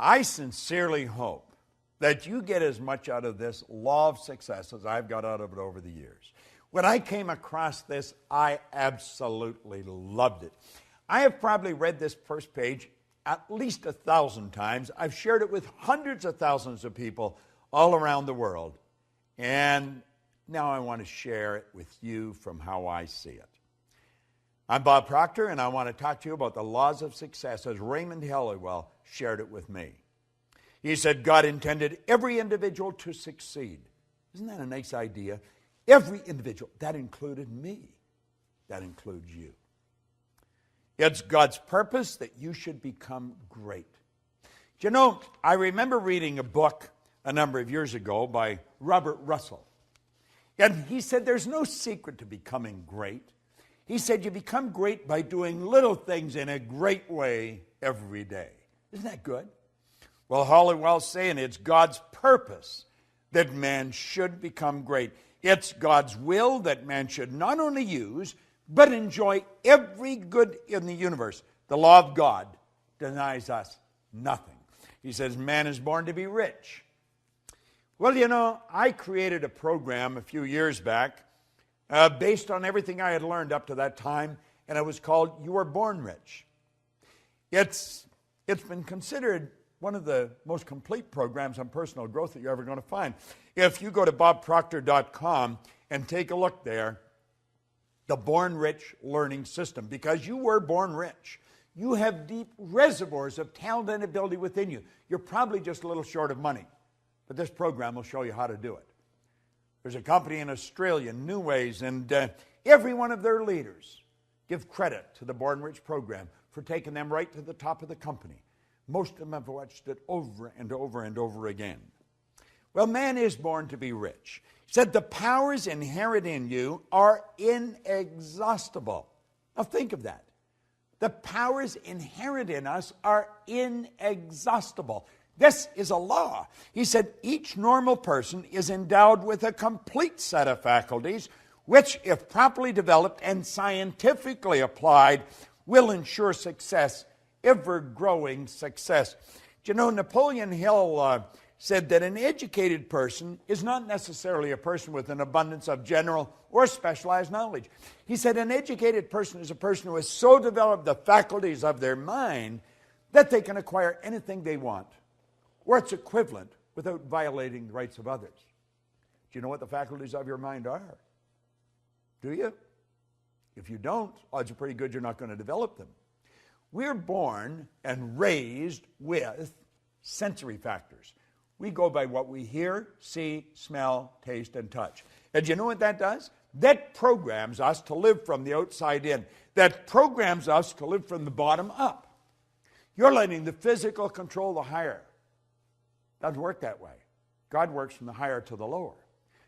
I sincerely hope that you get as much out of this law of success as I've got out of it over the years. When I came across this, I absolutely loved it. I have probably read this first page at least 1,000 times. I've shared it with hundreds of thousands of people all around the world. And now I want to share it with you from how I see it. I'm Bob Proctor, and I want to talk to you about the laws of success as Raymond Halliwell shared it with me. He said God intended every individual to succeed. Isn't that a nice idea? Every individual. That included me. That includes you. It's God's purpose that you should become great. Do you know, I remember reading a book a number of years ago by Robert Russell. And he said there's no secret to becoming great. He said you become great by doing little things in a great way every day. Isn't that good? Well, Halliwell's saying it's God's purpose that man should become great. It's God's will that man should not only use, but enjoy every good in the universe. The law of God denies us nothing. He says man is born to be rich. Well, you know, I created a program a few years back based on everything I had learned up to that time, and it was called You Were Born Rich. It's been considered one of the most complete programs on personal growth that you're ever going to find. If you go to bobproctor.com and take a look there, the Born Rich Learning System, because you were born rich. You have deep reservoirs of talent and ability within you. You're probably just a little short of money, but this program will show you how to do it. There's a company in Australia, New Ways, and every one of their leaders give credit to the Born Rich program for taking them right to the top of the company. Most of them have watched it over and over and over again. Well, man is born to be rich. He said the powers inherent in you are inexhaustible. Now think of that. The powers inherent in us are inexhaustible. This is a law. He said each normal person is endowed with a complete set of faculties which, if properly developed and scientifically applied, will ensure success, ever-growing success. Do you know, Napoleon Hill said that an educated person is not necessarily a person with an abundance of general or specialized knowledge. He said an educated person is a person who has so developed the faculties of their mind that they can acquire anything they want, or its equivalent, without violating the rights of others. Do you know what the faculties of your mind are? Do you? If you don't, odds are pretty good you're not going to develop them. We're born and raised with sensory factors. We go by what we hear, see, smell, taste, and touch. And do you know what that does? That programs us to live from the outside in. That programs us to live from the bottom up. You're letting the physical control the higher. Doesn't work that way. God works from the higher to the lower.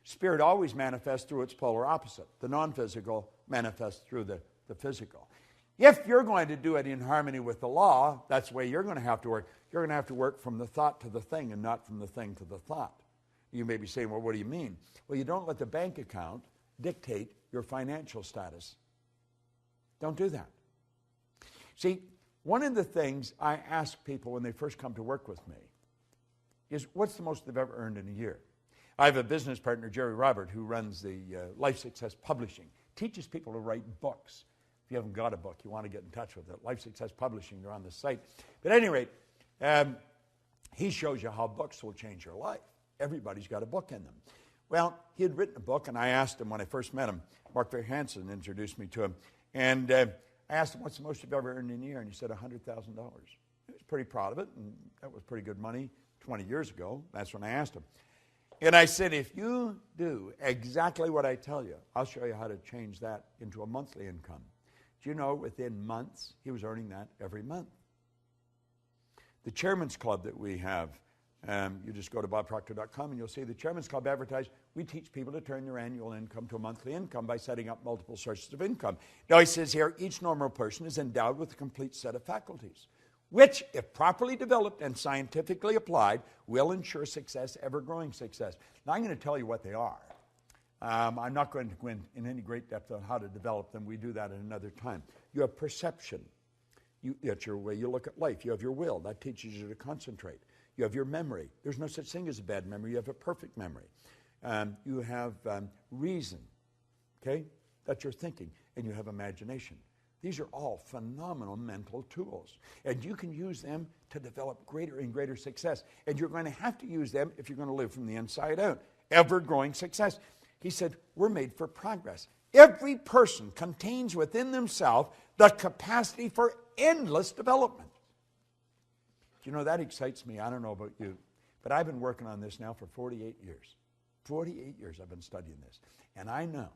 Spirit always manifests through its polar opposite. The non-physical manifests through the physical. If you're going to do it in harmony with the law, that's the way you're going to have to work. You're going to have to work from the thought to the thing and not from the thing to the thought. You may be saying, well, what do you mean? Well, you don't let the bank account dictate your financial status. Don't do that. See, one of the things I ask people when they first come to work with me is, what's the most they've ever earned in a year? I have a business partner, Jerry Robert, who runs the Life Success Publishing, teaches people to write books. If you haven't got a book, you want to get in touch with it. Life Success Publishing, they're on the site. But at any rate, he shows you how books will change your life. Everybody's got a book in them. Well, he had written a book, and I asked him when I first met him, Mark Hansen introduced me to him, and I asked him, what's the most you've ever earned in a year? And he said $100,000. He was pretty proud of it, and that was pretty good money 20 years ago. That's when I asked him. And I said, if you do exactly what I tell you, I'll show you how to change that into a monthly income. Do you know, within months, he was earning that every month. The Chairman's Club that we have, you just go to bobproctor.com and you'll see the Chairman's Club advertised. We teach people to turn their annual income to a monthly income by setting up multiple sources of income. Now he says here, each normal person is endowed with a complete set of faculties, which, if properly developed and scientifically applied, will ensure success, ever-growing success. Now I'm going to tell you what they are. I'm not going to go in any great depth on how to develop them. We do that at another time. You have perception. That's your way you look at life. You have your will. That teaches you to concentrate. You have your memory. There's no such thing as a bad memory. You have a perfect memory. You have reason. Okay? That's your thinking. And you have imagination. These are all phenomenal mental tools. And you can use them to develop greater and greater success. And you're going to have to use them if you're going to live from the inside out. Ever-growing success. He said, we're made for progress. Every person contains within themselves the capacity for endless development. You know, that excites me. I don't know about you, but I've been working on this now for 48 years. 48 years I've been studying this. And I know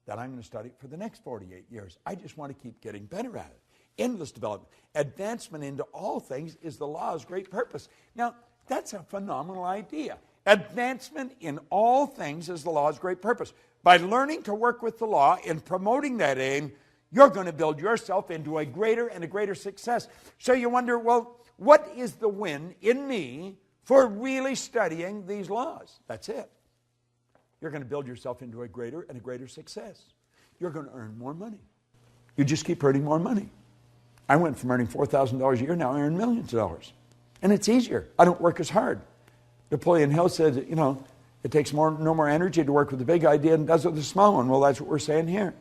that I'm going to study it for the next 48 years. I just want to keep getting better at it. Endless development. Advancement into all things is the law's great purpose. Now, that's a phenomenal idea. Advancement in all things is the law's great purpose. By learning to work with the law and promoting that aim, you're going to build yourself into a greater and a greater success. So you wonder, well, what is the win in me for really studying these laws? That's it. You're going to build yourself into a greater and a greater success. You're going to earn more money. You just keep earning more money. I went from earning $4,000 a year, now I earn millions of dollars. And it's easier. I don't work as hard. Napoleon Hill said, you know, it takes no more energy to work with the big idea than it does with the small one. Well, that's what we're saying here.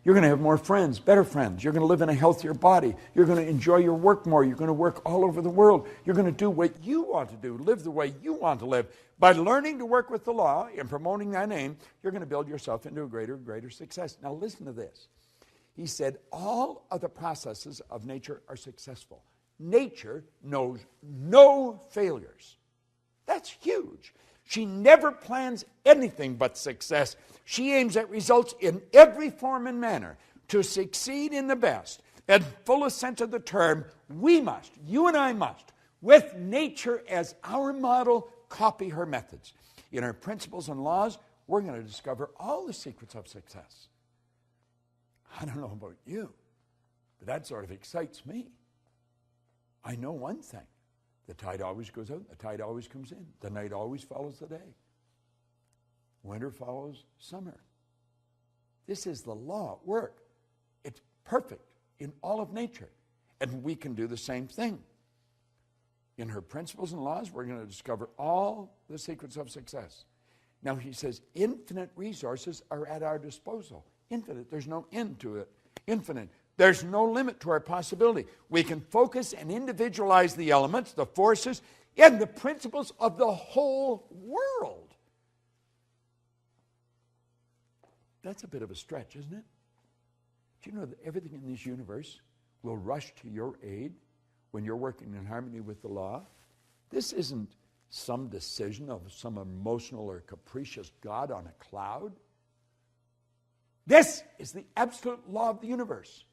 You're going to have more friends, better friends. You're going to live in a healthier body. You're going to enjoy your work more. You're going to work all over the world. You're going to do what you want to do, live the way you want to live. By learning to work with the law and promoting that aim, you're going to build yourself into a greater and greater success. Now listen to this. He said, all of the processes of nature are successful. Nature knows no failures. That's huge. She never plans anything but success. She aims at results in every form and manner. To succeed in the best and fullest sense of the term, we must, you and I must, with nature as our model, copy her methods. In her principles and laws, we're going to discover all the secrets of success. I don't know about you, but that sort of excites me. I know one thing. The tide always goes out, the tide always comes in. The night always follows the day. Winter follows summer. This is the law at work. It's perfect in all of nature. And we can do the same thing. In her principles and laws, we're going to discover all the secrets of success. Now he says, infinite resources are at our disposal. Infinite, there's no end to it. Infinite. There's no limit to our possibility. We can focus and individualize the elements, the forces, and the principles of the whole world. That's a bit of a stretch, isn't it? Do you know that everything in this universe will rush to your aid when you're working in harmony with the law? This isn't some decision of some emotional or capricious God on a cloud. This is the absolute law of the universe.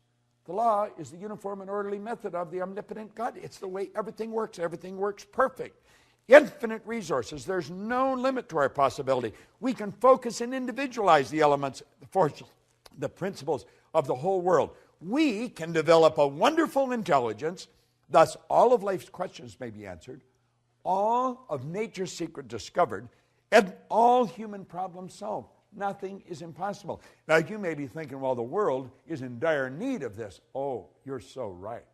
The law is the uniform and orderly method of the omnipotent God. It's the way everything works. Everything works perfect. Infinite resources. There's no limit to our possibility. We can focus and individualize the elements, the forces, the principles of the whole world. We can develop a wonderful intelligence. Thus, all of life's questions may be answered, all of nature's secret discovered, and all human problems solved. Nothing is impossible. Now, you may be thinking, well, the world is in dire need of this. Oh, you're so right.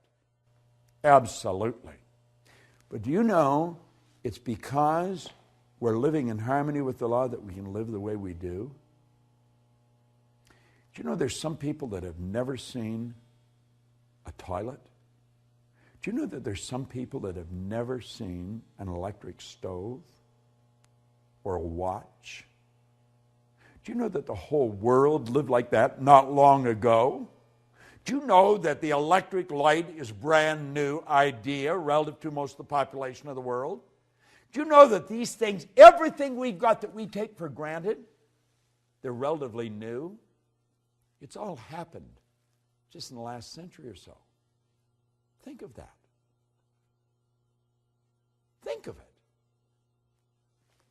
Absolutely. But do you know it's because we're living in harmony with the law that we can live the way we do? Do you know there's some people that have never seen a toilet? Do you know that there's some people that have never seen an electric stove or a watch? Do you know that the whole world lived like that not long ago? Do you know that the electric light is a brand new idea relative to most of the population of the world? Do you know that these things, everything we've got that we take for granted, they're relatively new? It's all happened just in the last century or so. Think of that. Think of it.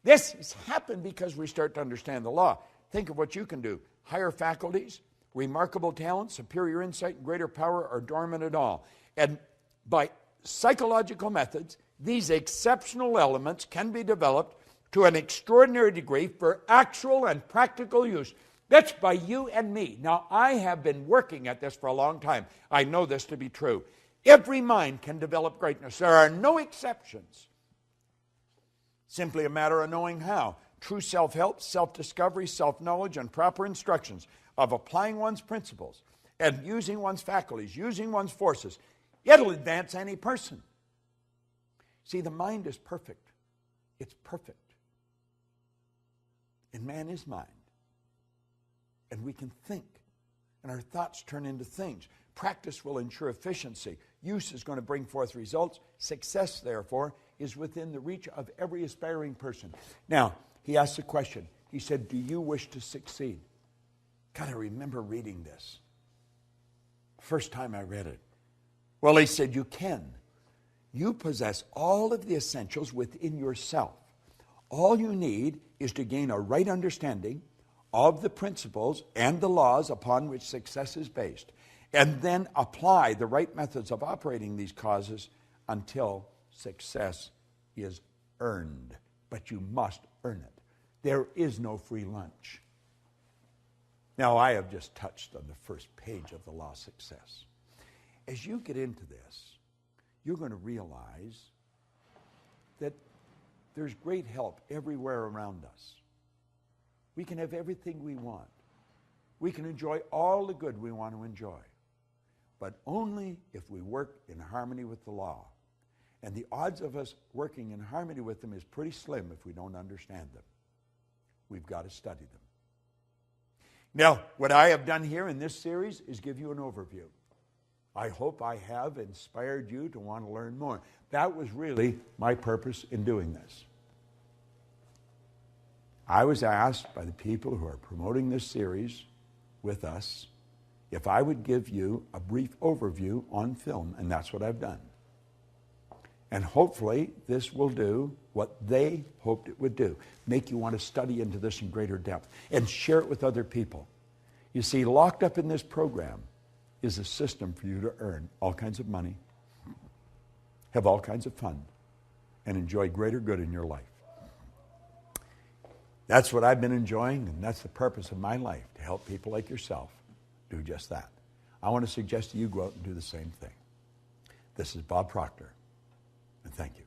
This has happened because we start to understand the law. Think of what you can do. Higher faculties, remarkable talent, superior insight, and greater power are dormant at all. And by psychological methods, these exceptional elements can be developed to an extraordinary degree for actual and practical use. That's by you and me. Now, I have been working at this for a long time. I know this to be true. Every mind can develop greatness. There are no exceptions. Simply a matter of knowing how. True self-help, self-discovery, self-knowledge, and proper instructions of applying one's principles and using one's faculties, using one's forces, it'll advance any person. See, the mind is perfect. It's perfect. And man is mind. And we can think. And our thoughts turn into things. Practice will ensure efficiency. Use is going to bring forth results. Success, therefore, is within the reach of every aspiring person. Now, he asked a question. He said, do you wish to succeed? God, I remember reading this. First time I read it. Well, he said, you can. You possess all of the essentials within yourself. All you need is to gain a right understanding of the principles and the laws upon which success is based, and then apply the right methods of operating these causes until success is earned. But you must earn it. There is no free lunch. Now, I have just touched on the first page of the law of success. As you get into this, you're going to realize that there's great help everywhere around us. We can have everything we want. We can enjoy all the good we want to enjoy, but only if we work in harmony with the law. And the odds of us working in harmony with them is pretty slim if we don't understand them. We've got to study them. Now, what I have done here in this series is give you an overview. I hope I have inspired you to want to learn more. That was really my purpose in doing this. I was asked by the people who are promoting this series with us if I would give you a brief overview on film, and that's what I've done. And hopefully this will do what they hoped it would do, make you want to study into this in greater depth and share it with other people. You see, locked up in this program is a system for you to earn all kinds of money, have all kinds of fun, and enjoy greater good in your life. That's what I've been enjoying, and that's the purpose of my life, to help people like yourself do just that. I want to suggest to you go out and do the same thing. This is Bob Proctor, and thank you.